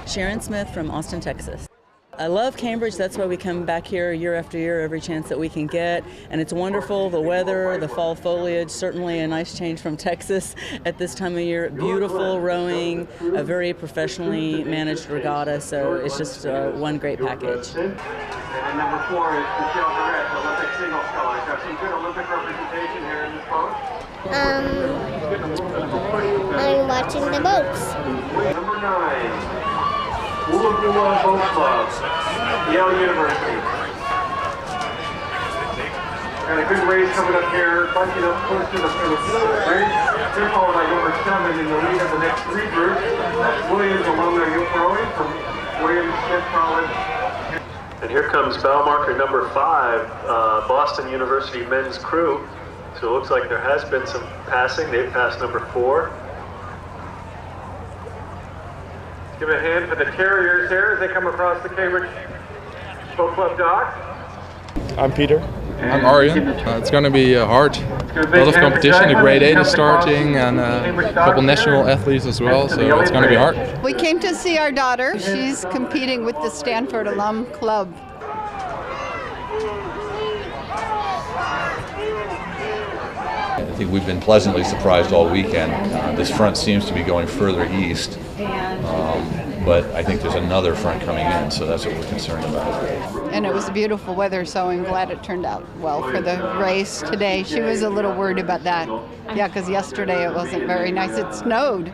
Sharon Smith from Austin, Texas. I love Cambridge. That's why we come back here year after year, every chance that we can get. And it's wonderful. The weather, the fall foliage, certainly a nice change from Texas at this time of year. Beautiful rowing, a very professionally managed regatta. So it's just one great package. And number 4 is Michelle Barrett, Olympic single scholar. Got some good Olympic representation here in this boat. I'm watching the boats. Number 9. Woola Woola Boat Club, Yale University. Got a good race coming up here, bunching up close to the race. They're followed by number 7 in the lead of the next 3 groups. That's Williams alumni youth rowing from Williams Smith College. And here comes bow marker number 5, Boston University men's crew. So it looks like there has been some passing. They've passed number 4. Give a hand for the Terriers here as they come across the Cambridge Boat Club dock. I'm Peter. I'm Arjen. It's going to be hard. A lot of competition. The grade 8 is starting and a couple national athletes as well, so it's going to be hard. We came to see our daughter. She's competing with the Stanford Alum Club. I think we've been pleasantly surprised all weekend. This front seems to be going further east, but I think there's another front coming in, so that's what we're concerned about. And it was beautiful weather, so I'm glad it turned out well for the race today. She was a little worried about that. Yeah, because yesterday it wasn't very nice. It snowed.